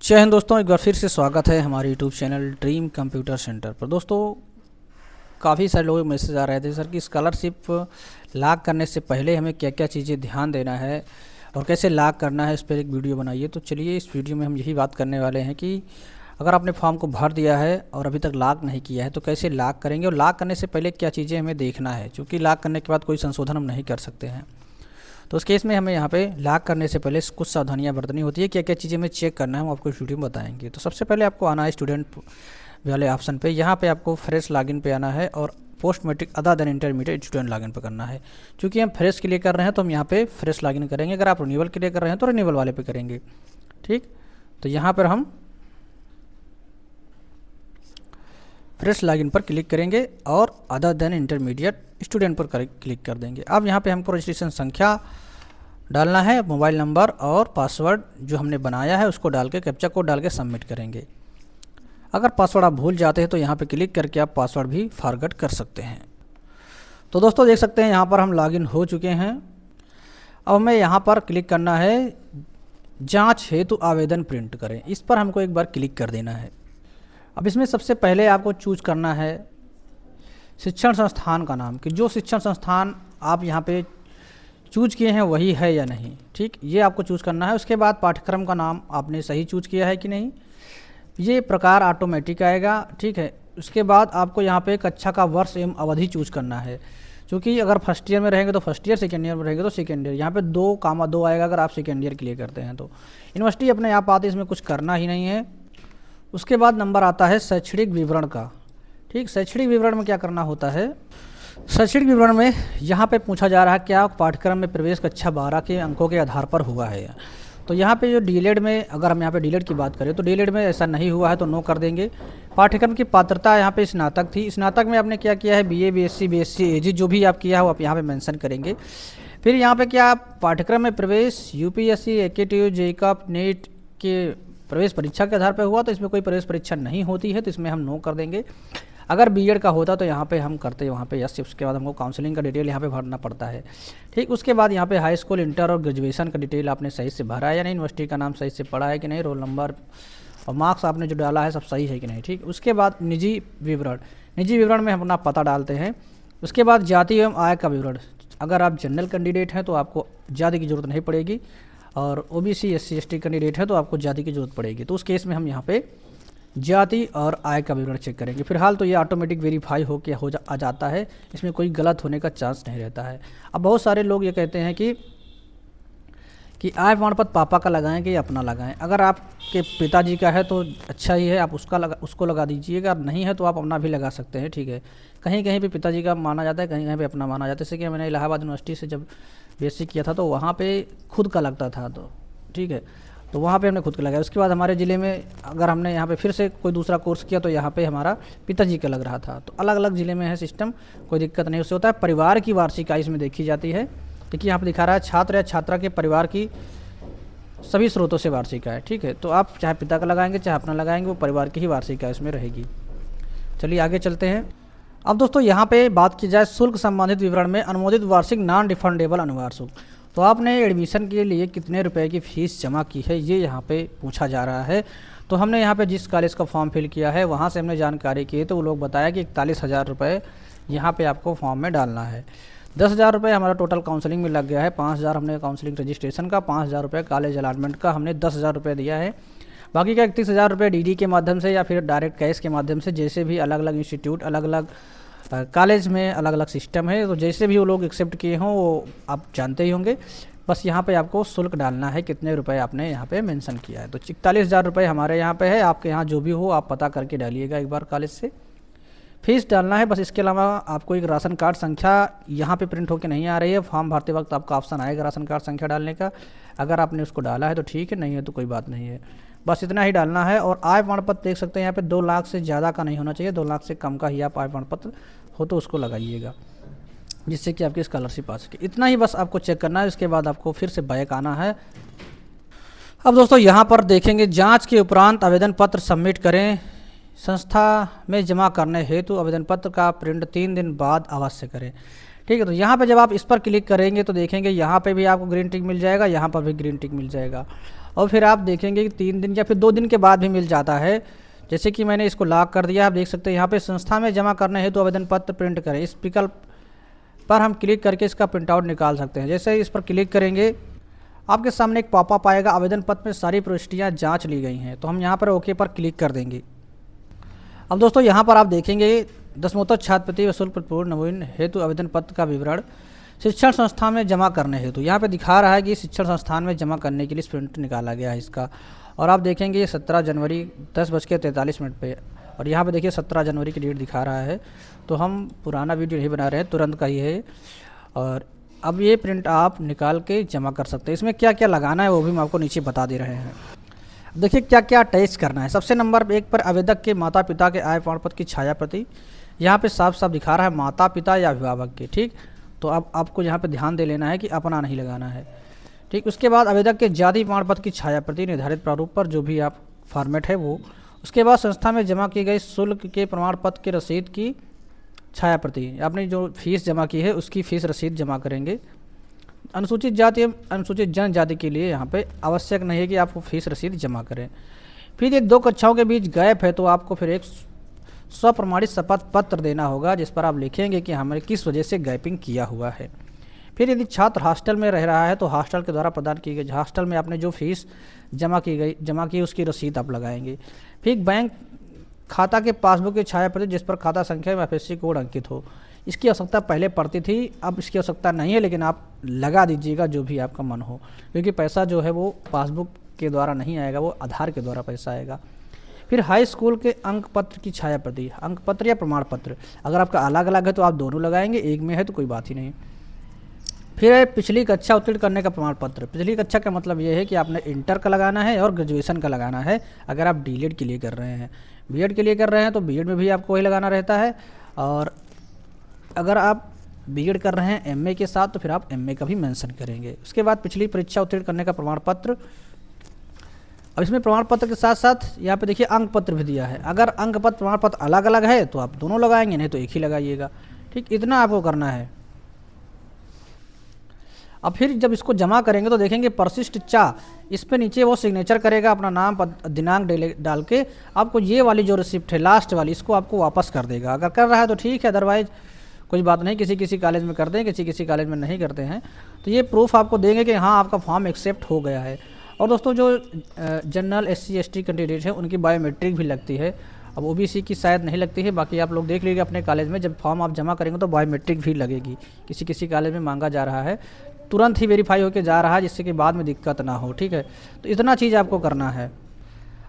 जय हिंद दोस्तों, एक बार फिर से स्वागत है हमारे YouTube channel dream computer centre पर। दोस्तों, काफ़ी सारे लोगों के मैसेज आ रहे थे सर कि स्कॉलरशिप लॉक करने से पहले हमें क्या क्या चीज़ें ध्यान देना है और कैसे लॉक करना है, इस पर एक वीडियो बनाइए। तो चलिए, इस वीडियो में हम यही बात करने वाले हैं कि अगर आपने फॉर्म को भर दिया है और अभी तक लॉक नहीं किया है तो कैसे लॉक करेंगे और लॉक करने से पहले क्या चीज़ें हमें देखना है, क्योंकि लॉक करने के बाद कोई संशोधन हम नहीं कर सकते हैं। तो उस केस में हमें यहाँ पे लॉक करने से पहले कुछ सावधानियाँ बरतनी होती है। क्या क्या चीज़ें हमें चेक करना है, हम आपको इस वीडियो में बताएंगे। तो सबसे पहले आपको आना है स्टूडेंट वाले ऑप्शन पे। यहाँ पे आपको फ्रेश लॉगिन पे आना है और post matric other than intermediate student login पे करना है। क्योंकि हम फ्रेश के लिए कर रहे हैं तो हम यहाँ पे फ्रेश लॉगिन करेंगे। अगर आप रिन्यूअल के लिए कर रहे हैं तो रिन्यूअल वाले पे करेंगे। ठीक, तो यहाँ पर हम फ्रेश लॉगिन पर क्लिक करेंगे और अदर देन इंटरमीडिएट स्टूडेंट पर क्लिक कर देंगे। अब यहाँ पे हमको रजिस्ट्रेशन संख्या डालना है, मोबाइल नंबर और पासवर्ड जो हमने बनाया है उसको डाल के कैप्चा कोड डाल के सबमिट करेंगे। अगर पासवर्ड आप भूल जाते हैं तो यहाँ पे क्लिक करके आप पासवर्ड भी फॉरगेट कर सकते हैं। तो दोस्तों, देख सकते हैं यहाँ पर हम लॉगिन हो चुके हैं। अब हमें यहाँ पर क्लिक करना है जाँच हेतु आवेदन प्रिंट करें, इस पर हमको एक बार क्लिक कर देना है। अब इसमें सबसे पहले आपको चूज करना है शिक्षण संस्थान का नाम, कि जो शिक्षण संस्थान आप यहाँ पे चूज किए हैं वही है या नहीं। ठीक, ये आपको चूज करना है। उसके बाद पाठ्यक्रम का नाम आपने सही चूज किया है कि नहीं, ये प्रकार ऑटोमेटिक आएगा। ठीक है, उसके बाद आपको यहाँ पे कक्षा का वर्ष एवं अवधि चूज करना है, क्योंकि अगर फर्स्ट ईयर में रहेंगे तो फर्स्ट ईयर, सेकेंड ईयर में रहेंगे तो सेकेंड ईयर। यहाँ पे 2,2 आएगा अगर आप सेकेंड ईयर क्लियर करते हैं तो। यूनिवर्सिटी अपने आप आती है, इसमें कुछ करना ही नहीं है। उसके बाद नंबर आता है शैक्षणिक विवरण का। ठीक, शैक्षणिक विवरण में क्या करना होता है, शैक्षणिक विवरण में यहाँ पे पूछा जा रहा है क्या पाठ्यक्रम में प्रवेश कक्षा 12 के अंकों के आधार पर हुआ है। तो यहाँ पे जो डीलेड में, अगर हम यहाँ पे डीलेड की बात करें तो डीलेड में ऐसा नहीं हुआ है तो नो कर देंगे। पाठ्यक्रम की पात्रता यहाँ पे स्नातक थी, स्नातक में आपने क्या किया है, बीए, बीएससी, बीएससी, एजी जो भी आप किया है वो आप यहाँ पे मेंशन करेंगे। फिर यहाँ पे क्या पाठ्यक्रम में प्रवेश यूपीएससी, एकेटीयू, जेईई, नीट के प्रवेश परीक्षा के आधार पर हुआ, तो इसमें कोई प्रवेश परीक्षा नहीं होती है तो इसमें हम नो कर देंगे। अगर बीएड का होता तो यहाँ पे हम करते, वहाँ पे यस। उसके बाद हमको काउंसलिंग का डिटेल यहाँ पे भरना पड़ता है। ठीक, उसके बाद यहाँ पे हाई स्कूल, इंटर और ग्रेजुएशन का डिटेल आपने सही से भरा है या नहीं, यूनिवर्सिटी का नाम सही से पढ़ा है कि नहीं, रोल नंबर और मार्क्स आपने जो डाला है सब सही है कि नहीं। ठीक, उसके बाद निजी विवरण, निजी विवरण में हम अपना पता डालते हैं। उसके बाद जाति एवं आय का विवरण, अगर आप जनरल कैंडिडेट हैं तो आपको जाति की जरूरत नहीं पड़ेगी, और ओबीसी, एससी, एसटी कैंडिडेट है तो आपको जाति की जरूरत पड़ेगी। तो उस केस में हम यहाँ पे जाति और आय का विवरण चेक करेंगे। फिलहाल तो ये ऑटोमेटिक वेरीफाई आ जाता है, इसमें कोई गलत होने का चांस नहीं रहता है। अब बहुत सारे लोग ये कहते हैं कि आय प्रमाण पत्र पापा का लगाएं कि अपना लगाएं। अगर आपके पिताजी का है तो अच्छा ही है, आप उसको लगा दीजिएगा। नहीं है तो आप अपना भी लगा सकते हैं। ठीक है, कहीं कहीं पे पिताजी का माना जाता है, कहीं कहीं पे अपना माना जाता है। जैसे कि मैंने इलाहाबाद यूनिवर्सिटी से जब बीएससी किया था तो वहाँ पे खुद का लगता था, तो ठीक है, तो वहाँ पे हमने खुद का लगाया। उसके बाद हमारे ज़िले में अगर हमने यहाँ पे फिर से कोई दूसरा कोर्स किया तो यहाँ पे हमारा पिताजी का लग रहा था। तो अलग अलग ज़िले में है सिस्टम, कोई दिक्कत नहीं उससे होता है। परिवार की वार्षिक आय इसमें देखी जाती है। देखिए यहाँ पे दिखा रहा है छात्र या छात्रा के परिवार की सभी स्रोतों से वार्षिक आय। ठीक है, तो आप चाहे पिता का लगाएंगे चाहे अपना लगाएंगे, वो परिवार की ही वार्षिक आय इसमें रहेगी। चलिए आगे चलते हैं। अब दोस्तों, यहाँ पे बात की जाए शुल्क संबंधित विवरण में, अनुमोदित वार्षिक नॉन रिफंडेबल अनिवार्य शुल्क, तो आपने एडमिशन के लिए कितने रुपए की फ़ीस जमा की है ये यहाँ पे पूछा जा रहा है। तो हमने यहाँ पे जिस कॉलेज का फॉर्म फिल किया है वहाँ से हमने जानकारी की है, तो वो लोग बताया कि 41,000 रुपये यहाँ पे आपको फॉर्म में डालना है। 10,000 रुपये हमारा टोटल काउंसलिंग में लग गया है। 5,000 हमने काउंसलिंग रजिस्ट्रेशन का, 5,000 रुपये कॉलेज अलॉटमेंट का, हमने 10,000 रुपये दिया है। बाकी का 31,000 रुपये डीडी के माध्यम से या फिर डायरेक्ट कैश के माध्यम से, जैसे भी अलग अलग इंस्टीट्यूट, अलग अलग कॉलेज में अलग अलग सिस्टम है, तो जैसे भी वो लोग एक्सेप्ट किए हों वो आप जानते ही होंगे। बस यहाँ पे आपको शुल्क डालना है, कितने रुपए आपने यहाँ पे मेंशन किया है। तो 41,000 रुपये हमारे यहाँ पे है, आपके यहाँ जो भी हो आप पता करके डालिएगा एक बार कॉलेज से। फीस डालना है बस। इसके अलावा आपको एक राशन कार्ड संख्या यहाँ पे प्रिंट होकर नहीं आ रही है, फॉर्म भरते वक्त आपका ऑप्शन आएगा राशन कार्ड संख्या डालने का। अगर आपने उसको डाला है तो ठीक है, नहीं है तो कोई बात नहीं है, बस इतना ही डालना है। और आय प्रमाण पत्र देख सकते हैं यहाँ पे 2 लाख से ज़्यादा का नहीं होना चाहिए, 2 लाख से कम का ही आप आय प्रमाण पत्र हो तो उसको लगाइएगा, जिससे कि आपकी स्कॉलरशिप आ सके। इतना ही बस आपको चेक करना है। उसके बाद आपको फिर से बैक आना है। अब दोस्तों, यहाँ पर देखेंगे जांच के उपरांत आवेदन पत्र सबमिट करें, संस्था में जमा करने हेतु आवेदन पत्र का प्रिंट 3 दिन बाद अवश्य करें। ठीक है, तो यहाँ पे जब आप इस पर क्लिक करेंगे तो देखेंगे यहाँ पे भी आपको ग्रीन टिक मिल जाएगा, यहाँ पर भी ग्रीन टिक मिल जाएगा। और फिर आप देखेंगे कि 3 दिन या फिर 2 दिन के बाद भी मिल जाता है। जैसे कि मैंने इसको लॉक कर दिया, आप देख सकते हैं यहाँ पे संस्था में जमा करने हेतु आवेदन पत्र प्रिंट करें, इस विकल्प पर हम क्लिक करके इसका प्रिंट आउट निकाल सकते हैं। जैसे ही इस पर क्लिक करेंगे आपके सामने एक पॉपअप आएगा, आवेदन पत्र में सारी प्रविष्टियाँ जाँच ली गई हैं, तो हम यहाँ पर ओके पर क्लिक कर देंगे। अब दोस्तों यहाँ पर आप देखेंगे दसमोत्तर छात्रवृत्ति वसूल प्रतिपूर्ण नवीन हेतु आवेदन पत्र का विवरण शिक्षण संस्थान में जमा करने हेतु यहाँ पे दिखा रहा है कि शिक्षण संस्थान में जमा करने के लिए प्रिंट निकाला गया है इसका। और आप देखेंगे ये 17 जनवरी 10:43 पे, और यहाँ पे देखिए 17 जनवरी की डेट दिखा रहा है। तो हम पुराना वीडियो नहीं बना रहे हैं, तुरंत का ही है। और अब ये प्रिंट आप निकाल के जमा कर सकते हैं। इसमें क्या क्या लगाना है वो भी हम आपको नीचे बता दे रहे हैं। देखिए क्या क्या अटैच करना है। सबसे नंबर 1 पर आवेदक के माता पिता के आय प्रमाण पत्र की छाया प्रति, यहाँ पे साफ साफ दिखा रहा है माता पिता या अभिभावक के, ठीक। तो अब आपको यहाँ पे ध्यान दे लेना है कि अपना नहीं लगाना है, ठीक। उसके बाद आवेदक के जाति प्रमाण पत्र की छाया प्रति निर्धारित प्रारूप पर, जो भी आप फॉर्मेट है वो। उसके बाद संस्था में जमा की गई शुल्क के प्रमाण पत्र की रसीद की छाया प्रति, आपने जो फीस जमा की है उसकी फीस रसीद जमा करेंगे। अनुसूचित जाति एवं अनुसूचित जनजाति के लिए यहाँ पे आवश्यक नहीं है कि आपको फीस रसीद जमा करें। फिर ये 2 कक्षाओं के बीच गैप है तो आपको फिर एक स्वप्रमाणित शपथ पत्र देना होगा, जिस पर आप लिखेंगे कि हमें किस वजह से गैपिंग किया हुआ है। फिर यदि छात्र हॉस्टल में रह रहा है तो हॉस्टल के द्वारा प्रदान की गई, हॉस्टल में आपने जो फीस जमा की उसकी रसीद आप लगाएंगे। फिर बैंक खाता के पासबुक की छाया प्रति जिस पर खाता संख्या एवं FSC कोड अंकित हो, इसकी आवश्यकता पहले पड़ती थी, अब इसकी आवश्यकता नहीं है, लेकिन आप लगा दीजिएगा जो भी आपका मन हो, क्योंकि पैसा जो है वो पासबुक के द्वारा नहीं आएगा, वो आधार के द्वारा पैसा आएगा। फिर हाई स्कूल के अंक पत्र की छाया प्रति, अंक पत्र या प्रमाण पत्र, अगर आपका अलग अलग है तो आप दोनों लगाएंगे, एक में है तो कोई बात ही नहीं। फिर है पिछली कक्षा उत्तीर्ण करने का प्रमाण पत्र। पिछली कक्षा का मतलब ये है कि आपने इंटर का लगाना है और ग्रेजुएशन का लगाना है, अगर आप डीएड के लिए कर रहे हैं। बीएड के लिए कर रहे हैं तो बीएड में भी आपको वही लगाना रहता है, और अगर आप बीएड कर रहे हैं एमए के साथ तो फिर आप एमए का भी मेंशन करेंगे। उसके बाद पिछली परीक्षा उत्तीर्ण करने का प्रमाण पत्र। अब इसमें प्रमाण पत्र के साथ साथ यहाँ पे देखिए अंक पत्र भी दिया है, अगर अंक पत्र प्रमाण पत्र अलग अलग है तो आप दोनों लगाएंगे, नहीं तो एक ही लगाइएगा, ठीक। इतना आपको करना है। अब फिर जब इसको जमा करेंगे तो देखेंगे परिशिष्ट चा, इस पे नीचे वो सिग्नेचर करेगा अपना नाम दिनांक डाल के, आपको ये वाली जो रिसिप्ट है लास्ट वाली, इसको आपको वापस कर देगा। अगर कर रहा है तो ठीक है, अदरवाइज कोई बात नहीं, किसी किसी कॉलेज में करते हैं, किसी किसी कॉलेज में नहीं करते हैं। तो ये प्रूफ आपको देंगे कि हाँ आपका फॉर्म एक्सेप्ट हो गया है। और दोस्तों जो जनरल SC ST कैंडिडेट है उनकी बायोमेट्रिक भी लगती है, अब OBC की शायद नहीं लगती है, बाकी आप लोग देख लीजिए अपने कॉलेज में जब फॉर्म आप जमा करेंगे तो बायोमेट्रिक भी लगेगी, किसी किसी कॉलेज में मांगा जा रहा है, तुरंत ही वेरीफाई होकर जा रहा है, जिससे कि बाद में दिक्कत ना हो, ठीक है। तो इतना चीज़ आपको करना है।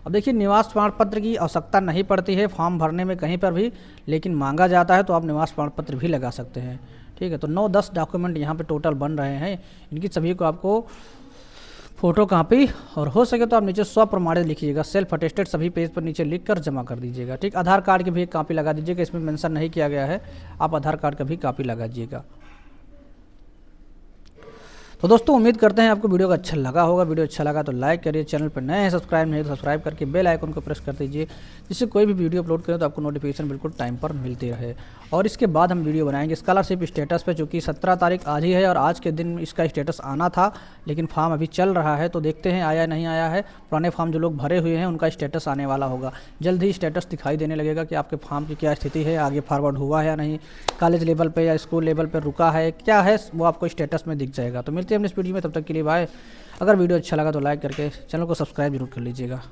अब देखिए निवास प्रमाण पत्र की आवश्यकता नहीं पड़ती है फॉर्म भरने में कहीं पर भी, लेकिन मांगा जाता है तो आप निवास प्रमाण पत्र भी लगा सकते हैं, ठीक है। तो 9-10 डॉक्यूमेंट यहाँ पे टोटल बन रहे हैं, इनकी सभी को आपको फ़ोटो कापी और हो सके तो आप नीचे स्वप्रमाणित लिखिएगा, सेल्फ अटेस्टेड सभी पेज पर नीचे लिख कर जमा कर दीजिएगा, ठीक। आधार कार्ड की भी एक कॉपी लगा दीजिएगा, इसमें मेंशन नहीं किया गया है, आप आधार कार्ड का भी कॉपी लगा दीजिएगा। तो दोस्तों उम्मीद करते हैं आपको वीडियो का अच्छा लगा होगा। वीडियो अच्छा लगा तो लाइक करिए, चैनल पर नए हैं सब्सक्राइब नहीं तो सब्सक्राइब करके बेल आइकन को प्रेस कर दीजिए, जिससे कोई भी वीडियो अपलोड करें तो आपको नोटिफिकेशन बिल्कुल टाइम पर मिलती रहे। और इसके बाद हम वीडियो बनाएंगे स्कॉलरशिप स्टेटस पे, चूँकि 17 तारीख आज ही है और आज के दिन इसका स्टेटस आना था, लेकिन फॉर्म अभी चल रहा है, तो देखते हैं आया नहीं आया है। पुराने फॉर्म जो लोग भरे हुए हैं उनका स्टेटस आने वाला होगा, जल्द ही स्टेटस दिखाई देने लगेगा कि आपके फॉर्म की क्या स्थिति है, आगे फॉरवर्ड हुआ है या नहीं, कॉलेज लेवल पर या स्कूल लेवल पर रुका है, क्या है वो आपको स्टेटस में दिख जाएगा। तो मिलते हैं हम इस वीडियो में, तब तक के लिए बाय। अगर वीडियो अच्छा लगा तो लाइक करके चैनल को सब्सक्राइब जरूर कर लीजिएगा।